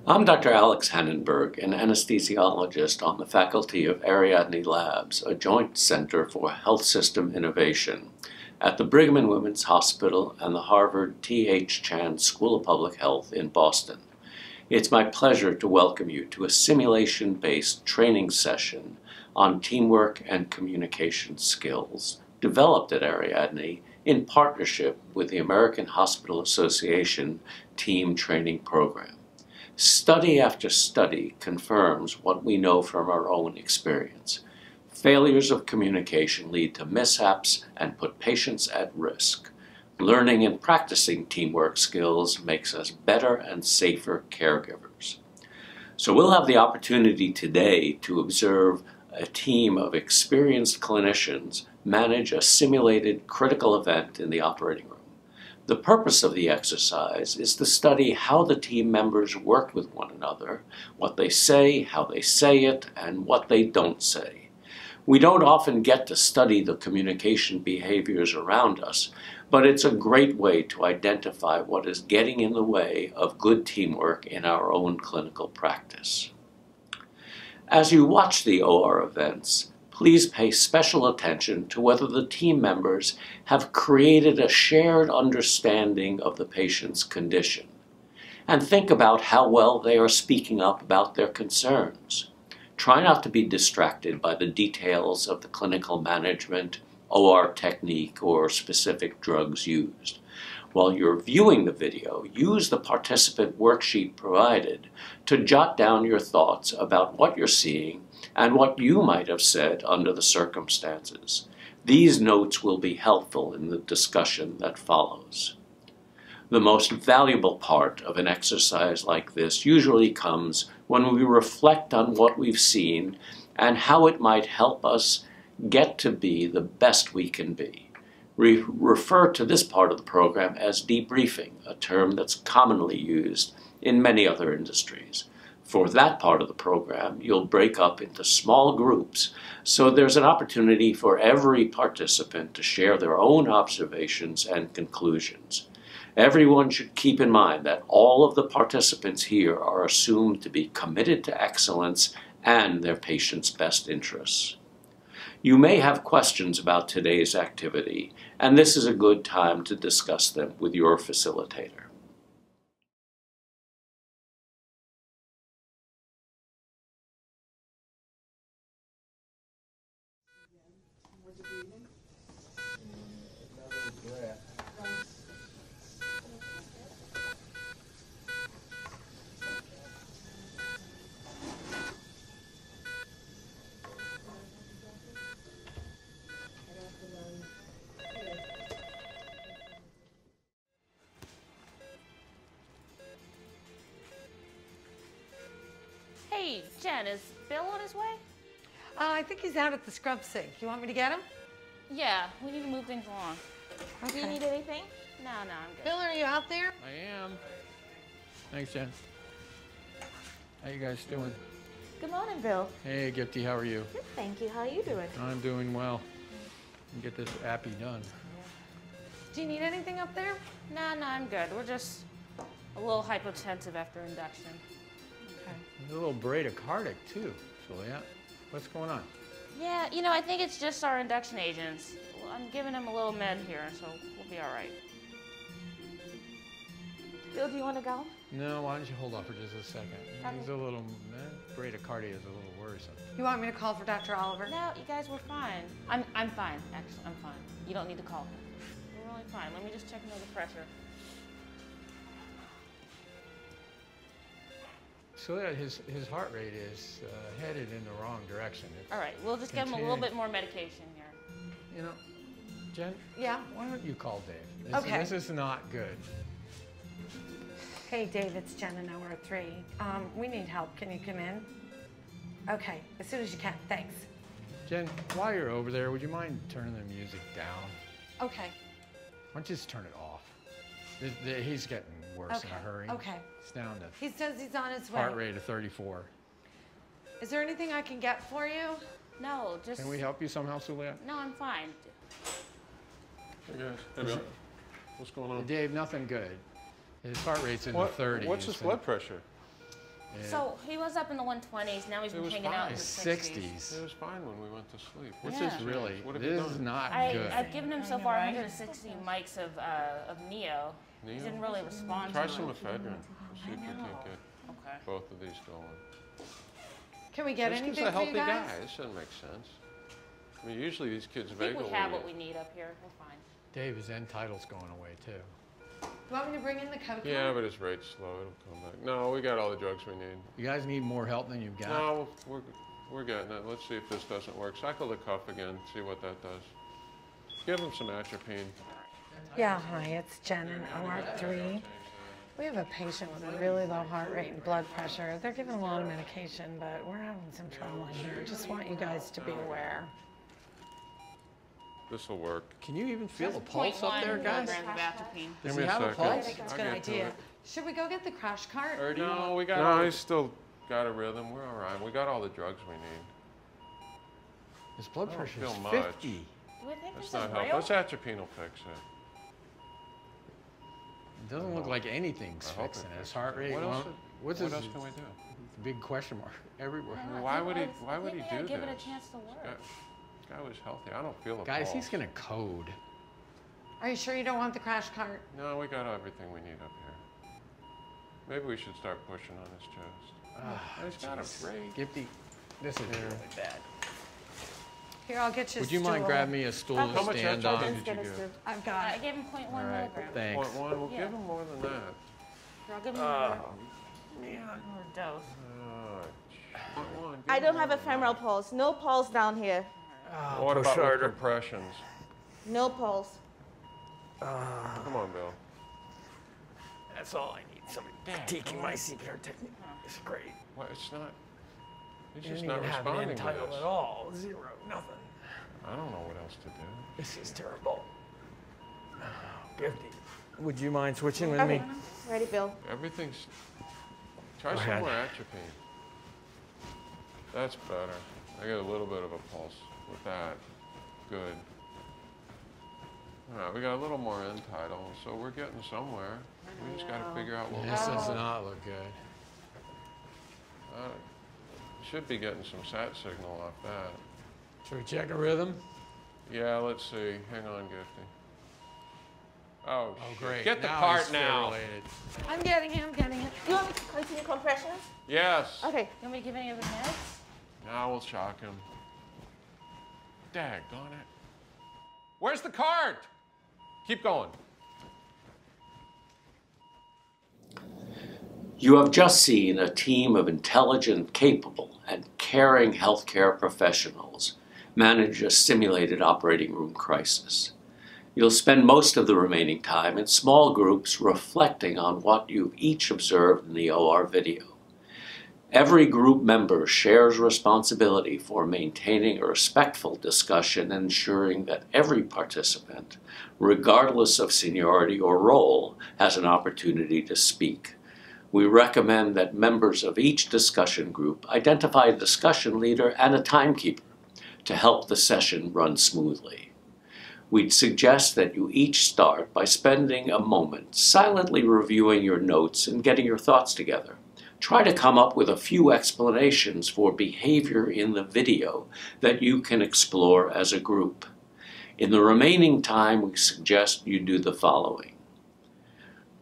I'm Dr. Alex Hannenberg, an anesthesiologist on the faculty of Ariadne Labs, a joint center for health system innovation at the Brigham and Women's Hospital and the Harvard T.H. Chan School of Public Health in Boston. It's my pleasure to welcome you to a simulation-based training session on teamwork and communication skills developed at Ariadne in partnership with the American Hospital Association Team Training Program. Study after study confirms what we know from our own experience. Failures of communication lead to mishaps and put patients at risk. Learning and practicing teamwork skills makes us better and safer caregivers. So we'll have the opportunity today to observe a team of experienced clinicians manage a simulated critical event in the operating room. The purpose of the exercise is to study how the team members work with one another, what they say, how they say it, and what they don't say. We don't often get to study the communication behaviors around us, but it's a great way to identify what is getting in the way of good teamwork in our own clinical practice. As you watch the OR events, please pay special attention to whether the team members have created a shared understanding of the patient's condition, and think about how well they are speaking up about their concerns. Try not to be distracted by the details of the clinical management, OR technique, or specific drugs used. While you're viewing the video, use the participant worksheet provided to jot down your thoughts about what you're seeing and what you might have said under the circumstances. These notes will be helpful in the discussion that follows. The most valuable part of an exercise like this usually comes when we reflect on what we've seen and how it might help us get to be the best we can be. We refer to this part of the program as debriefing, a term that's commonly used in many other industries. For that part of the program, you'll break up into small groups, so there's an opportunity for every participant to share their own observations and conclusions. Everyone should keep in mind that all of the participants here are assumed to be committed to excellence and their patients' best interests. You may have questions about today's activity, and this is a good time to discuss them with your facilitator. Hey, Jen, is Bill on his way? I think he's out at the scrub sink. You want me to get him? Yeah, we need to move things along. Okay. Do you need anything? No, I'm good. Bill, are you out there? I am. Thanks, Jen. How you guys doing? Good morning, Bill. Hey, Gifty, how are you? Good, thank you. How are you doing? I'm doing well. Get this appy done. Do you need anything up there? No, I'm good. We're just a little hypotensive after induction. Okay. There's a little bradycardic, too, Juliet. What's going on? Yeah, I think it's just our induction agents. Well, I'm giving him a little med here, so we'll be all right. Bill, do you want to go? No, why don't you hold off for just a second? Okay. He's a little, bradycardia is a little worrisome. You want me to call for Dr. Oliver? No, you guys were fine. I'm fine, actually. I'm fine. You don't need to call. We're really fine. Let me just check another pressure. So that his heart rate is headed in the wrong direction. All right, we'll just give him a little bit more medication here. You know, Jen? Yeah? Why don't you call Dave? Okay. This is not good. Hey, Dave, it's Jen in OR3. We need help. Can you come in? Okay, as soon as you can. Thanks. Jen, while you're over there, would you mind turning the music down? Okay. Why don't you just turn it off? He's getting worse in a hurry. Okay. It's down to He says he's on his way. heart rate of 34. Is there anything I can get for you? No, just... Can we help you somehow, Sulia? No, I'm fine. Hey guys, hey Bill. What's going on? Dave, nothing good. His heart rate's in the 30s. What's his blood pressure? So he was up in the 120s. Now he's It been was hanging out in fine. the 60s. It was fine when we went to sleep. This Yeah. is really, What have you this is done? not good. I've given him so far 160 mics of Neo. He Neo? didn't really respond Try to some it. ephedrine. See if you can get Okay. both of these going. Can we get This anything kid's a for you healthy guys? guy. This doesn't make sense. I mean, usually these kids I think vagal we have what when we need up here. We're fine. Dave, his end title's going away too. You want me to bring in the coke? Yeah, but his rate's slow. It'll come back. No, we got all the drugs we need. You guys need more help than you've got? No, we're getting it. Let's see if this doesn't work. Cycle the cuff again. See what that does. Give him some atropine. Yeah, hi, it's Jen in OR3. We have a patient with a really low heart rate and blood pressure. They're given a lot of medication, but we're having some trouble in here. Just want you guys to be aware. This will work. Can you even feel the pulse up there, guys? Milligrams of atropine. Does Give he me a have a second. I pulse? think it's a I'll good get to idea. it. Should we go get the crash cart? Or do you No, want- we got. No, he's still got a rhythm. We're all right. We got all the drugs we need. His blood I don't pressure is feel much. 50. Do we think That's this not is helpful. real? This atropine will fix it. It doesn't look like anything's I hope fixing it it. His fixes heart it. rate, What else? what's What his else can we do? big question mark everywhere? Why would he? Why would he Yeah, do give this? it a chance to work. This guy was healthy. I don't feel a Guys, pulse. he's gonna code. Are you sure you don't want the crash cart? No, we got everything we need up here. Maybe we should start pushing on his chest. He's got a rate. Gifty, this is really bad. Here, I'll get you a Would you stool. mind grabbing me a stool How to much stand atropine on? did you give? I've got I it. gave him 0.1 All right, milligrams. thanks. 0.1. We'll Yeah. give him more than that. Here, I'll give him another dose. 0.1. Give I him don't more have a than femoral that. pulse. No pulse down here. What about with compressions? No pulse. Come on, Bill. That's all I need. Somebody taking my CPR technique. It's great. What? It's not. He's You just didn't not even have an responding end to title this. at all. Zero, nothing. I don't know what else to do. This is terrible. Gifty, would you mind switching with Okay. me? Ready, Bill? Everything's. Try Go some ahead. more atropine. That's better. I get a little bit of a pulse with that. Good. All right, we got a little more end tidal, so we're getting somewhere. We just got to figure out what This we're does not look good. Should be getting some sat signal off that. Should we check a rhythm? Yeah, let's see. Hang on, Gifty. Oh, Oh, shit. great. Get the Now cart he's now. fibrillated. I'm getting it, I'm getting it. Do you want me to continue compressions? Yes. Okay. You want me to give any of the meds? Now we'll shock him. Daggone it. Where's the cart? Keep going. You have just seen a team of intelligent, capable, and caring healthcare professionals manage a simulated operating room crisis. You'll spend most of the remaining time in small groups reflecting on what you've each observed in the OR video. Every group member shares responsibility for maintaining a respectful discussion and ensuring that every participant, regardless of seniority or role, has an opportunity to speak. We recommend that members of each discussion group identify a discussion leader and a timekeeper to help the session run smoothly. We'd suggest that you each start by spending a moment silently reviewing your notes and getting your thoughts together. Try to come up with a few explanations for behavior in the video that you can explore as a group. In the remaining time, we suggest you do the following.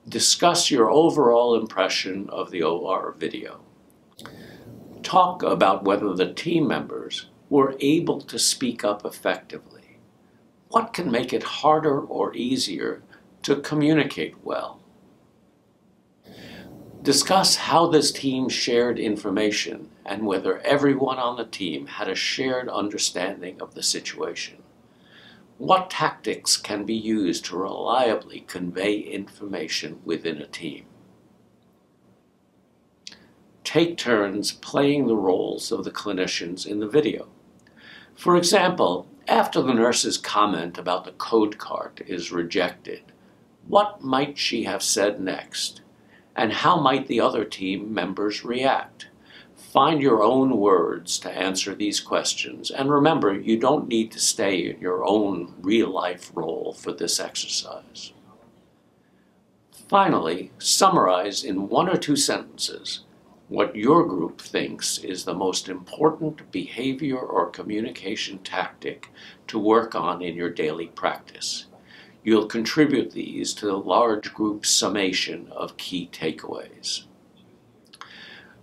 Discuss your overall impression of the OR video. Talk about whether the team members were able to speak up effectively. What can make it harder or easier to communicate well? Discuss how this team shared information and whether everyone on the team had a shared understanding of the situation. What tactics can be used to reliably convey information within a team? Take turns playing the roles of the clinicians in the video. For example, after the nurse's comment about the code cart is rejected, what might she have said next? And how might the other team members react? Find your own words to answer these questions, and remember, you don't need to stay in your own real-life role for this exercise. Finally, summarize in 1 or 2 sentences what your group thinks is the most important behavior or communication tactic to work on in your daily practice. You'll contribute these to the large group summation of key takeaways.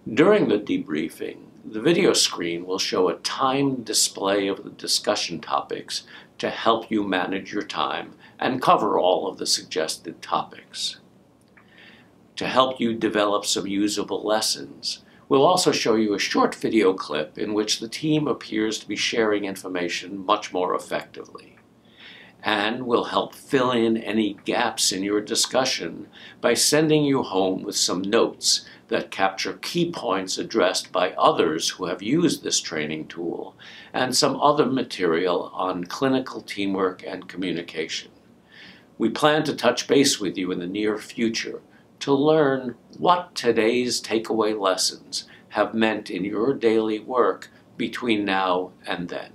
During the debriefing, the video screen will show a timed display of the discussion topics to help you manage your time and cover all of the suggested topics. To help you develop some usable lessons, we'll also show you a short video clip in which the team appears to be sharing information much more effectively. And we'll help fill in any gaps in your discussion by sending you home with some notes that capture key points addressed by others who have used this training tool, and some other material on clinical teamwork and communication. We plan to touch base with you in the near future to learn what today's takeaway lessons have meant in your daily work between now and then.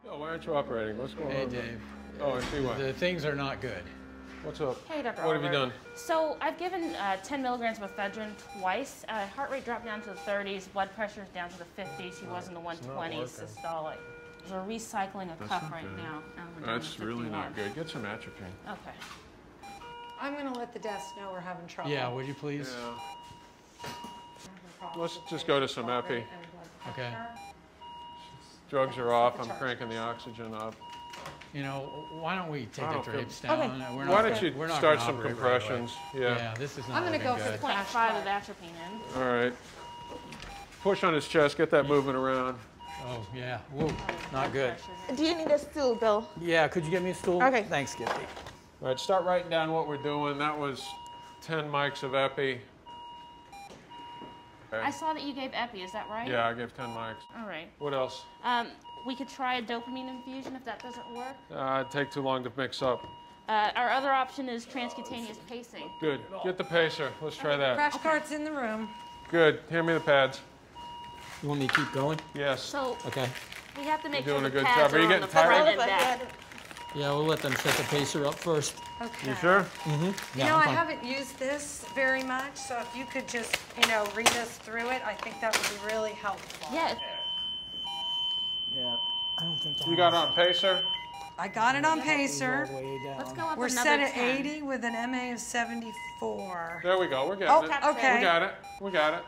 Oh, why aren't you operating? What's going Hey, on? Dave. Oh, I see why. The things are not good. What's up? Hey, Dr. What have you Oliver. done? So I've given 10 milligrams of ephedrine twice. Heart rate dropped down to the 30s. Blood pressure's down to the 50s. She was in the 120s, systolic. We're recycling a cuff right now. That's really not good. Get some atropine. Okay. I'm gonna let the desk know we're having trouble. Yeah, would you please? Yeah. Let's just go to some epi. Okay. Drugs are off. I'm cranking the oxygen up. You know, why don't we take I the don't feel- drapes down? Okay. We're Why not don't you we're not start gonna some operate right away. compressions? Yeah. Yeah, this is not I'm gonna looking go for good. 0.5 of atropine in. All right. Push on his chest. Get that movement around. Oh, yeah. Whoa, not good. Do you need a stool, Bill? Yeah, could you get me a stool? Okay. Thanks, Gibby. All right, start writing down what we're doing. That was 10 mics of epi. I saw that you gave epi, is that right? Yeah, I gave 10 mics. All right. What else? We could try a dopamine infusion if that doesn't work. It'd take too long to mix up. Our other option is transcutaneous pacing. Good. Get the pacer. Let's try that. Crash cart's in the room. Good. Hand me the pads. You want me to keep going? Yes. So Okay. we have to make You're sure doing the a good pads job. Are are you on getting the tired? front All and of us back. had- Yeah, we'll let them set the pacer up first. Okay. You sure? You know, I haven't used this very much, so if you could just, read us through it, I think that would be really helpful. Yeah. Yeah, I don't think that You got on pacer? I got it on pacer. Let's go up We're another set at 10. 80 with an MA of 74. There we go. We're getting Oh, it. okay. We got it. We got it.